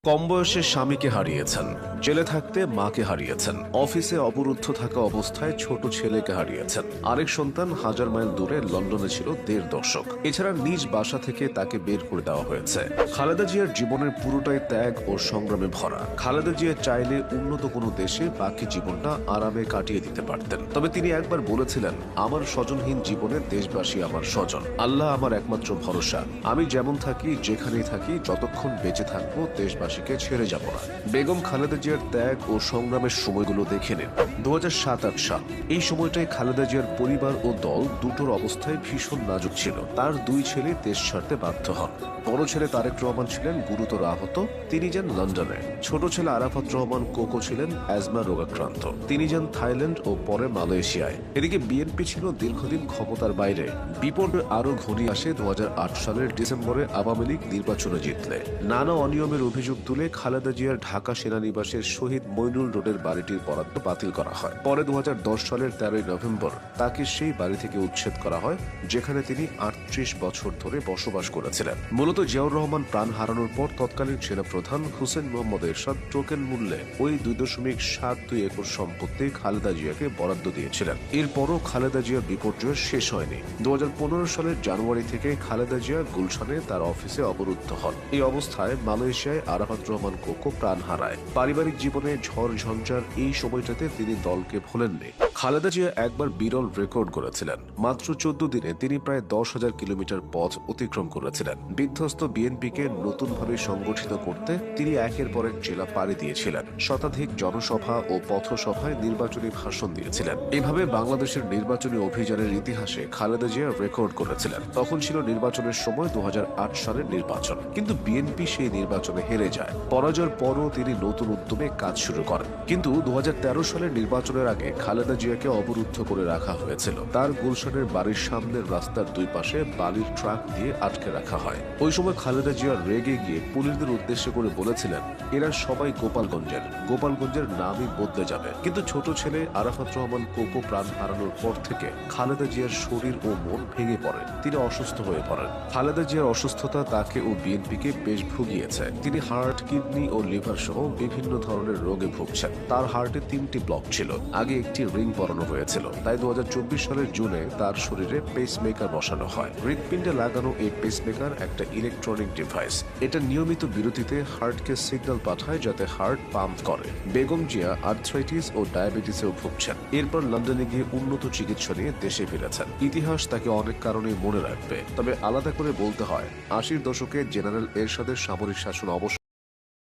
কম বয়সে স্বামীকে হারিয়েছেন, জেলে থাকতে মাকে হারিয়েছেন, অফিসে অবরুদ্ধ থাকা অবস্থায় ছোট ছেলেকে হারিয়েছেন। আরেক সন্তান হাজার মাইল দূরে লন্ডনে ছিল ১.৫ দশক। এছাড়া নিজ বাসা থেকে তাকে বের করে দেওয়া হয়েছে। খালেদা জিয়ার জীবনের পুরোটাই ত্যাগ ও সংগ্রামে ভরা। খালেদা জিয়া চাইলে উন্নত কোনো দেশে বাকি জীবনটা আরামে কাটিয়ে দিতে পারতেন। তবে তিনি একবার বলেছিলেন, আমার স্বজনহীন জীবনে দেশবাসী আমার স্বজন, আল্লাহ আমার একমাত্র ভরসা। আমি যেমন থাকি, যেখানেই থাকি, যতক্ষণ বেঁচে থাকবো দেশবাসীকে ছেড়ে যাব না। বেগম খালেদা জিয়ার ত্যাগ ও সংগ্রামের সময়গুলো দেখে নিন। ২০০৭-৮ সাল, এই সময়টায় খালেদা জিয়ার পরিবার ও দল দুটোর অবস্থায় ভীষণ নাজুক ছিল। তার দুই ছেলে দেশ ছাড়তে বাধ্য হন। বড় ছেলে তারেক রহমান ছিলেন গুরুতর আহত, তিনি যান লন্ডনে। ছোট ছেলে আরাফাত রহমান কোকো ছিলেন অ্যাজমা রোগাক্রান্ত, তিনি যান থাইল্যান্ড ও পরে মালয়েশিয়ায়। এদিকে বিএনপি ছিল দীর্ঘদিন ক্ষমতার বাইরে। বিপদ আরো ঘনিয়ে আসে ২০০৮ সালের ডিসেম্বরে আওয়ামী লীগ নির্বাচনে জিতলে। নানা অনিয়মের অভিযোগ তুলে খালেদা জিয়ার ঢাকা সেনানিবাসের শহীদ মইনুল রোডের বাড়িটির বরাদ্দ বাতিল করা হয়। পরে ২০১০ সালের ১৩ই নভেম্বর তাকে সেই বাড়ি থেকে উচ্ছেদ করা হয়, যেখানে তিনি ৩৮ বছর ধরে বসবাস করেছিলেন। মূলত জিয়াউর রহমান প্রাণ হারানোর পর তৎকালীন সেনাপ্রধান হুসেন মোহাম্মদ এরশাদ টোকেন মূল্যে ওই ২.৭২ একর সম্পত্তি খালেদা জিয়াকে বরাদ্দ দিয়েছিলেন। এরপরও খালেদা জিয়ার বিপর্যয় শেষ হয়নি। ২০১৫ সালের জানুয়ারি থেকে খালেদা জিয়া গুলশানে তার অফিসে অবরুদ্ধ হন। এই অবস্থায় মালয়েশিয়ায় আরাফাত রহমান কোকো প্রাণ হারায়। পারিবারিক জীবনে ঝড় ঝঞ্ঝার এই সময়টাতে তিনি দলকে ভোলেননি। খালেদা জিয়া একবার বিরল রেকর্ড করেছিলেন। মাত্র ১৪ দিনে তিনি প্রায় ১০,০০০ কিলোমিটার পথ অতিক্রম করেছিলেন। বিধ্বস্ত বিএনপিকে নতুনভাবে সংগঠিত করতে তিনি একের পর এক জেলা পাড়ি দিয়েছিলেন। শতাধিক জনসভা ও পথসভায় নির্বাচনী ভাষণ দিয়েছিলেন। এভাবে বাংলাদেশের নির্বাচনী অভিযানের ইতিহাসে খালেদা জিয়া রেকর্ড করেছিলেন। তখন ছিল নির্বাচনের সময় ২০০৮ সালের নির্বাচন, কিন্তু বিএনপি সেই নির্বাচনে হেরে যায়। পরাজয়ের পরও তিনি নতুন উদ্যমে কাজ শুরু করেন। কিন্তু ২০১৩ সালের নির্বাচনের আগে খালেদা জিয়াকে অবরুদ্ধ করে রাখা হয়েছিল। তার গুলশানের বাড়ির সামনের রাস্তার দুই পাশে বালির ট্রাক দিয়ে আটকে রাখা হয়। ওই সময় খালেদা জিয়া রেগে গিয়ে পুলিশদের উদ্দেশ্য করে বলেছিলেন, এরা সবাই গোপালগঞ্জের নামই বদলে যাবে। কিন্তু ছোট ছেলে আরাফাত রহমান কোকো প্রাণ হারানোর পর থেকে খালেদা জিয়ার শরীর ও মন ভেঙে পড়ে। তিনি অসুস্থ হয়ে পড়েন। খালেদা জিয়ার অসুস্থতা তাকে ও বিএনপিকে বেশ ভুগিয়েছে। তিনি হার্ট, কিডনি ও লিভার সহ বিভিন্ন ধরনের রোগে ভুগছেন। তার হার্টে ৩টি ব্লক ছিল। আগে একটি রিং পরানো হয়েছিল। তাই ২০২৪ সালের জুনে তার শরীরে পেসমেকার বসানো হয়। হৃৎপিণ্ডে লাগানো এই পেসমেকার একটা ইলেকট্রনিক ডিভাইস। এটা নিয়মিত বিরতিতে হার্টকে সিগন্যাল পাঠায় যাতে হার্ট পাম্প করে। বেগম জিয়া আর্থ্রাইটিস ও ডায়াবেটিসেও ভুগছেন। এরপর লন্ডনে গিয়ে উন্নত চিকিৎসা নিয়ে দেশে ফিরেছেন। ইতিহাস তাকে অনেক কারণেই মনে রাখবে। তবে আলাদা করে বলতে হয়, ৮০ দশকে জেনারেল এরশাদের সামরিক শাসন অবশ্য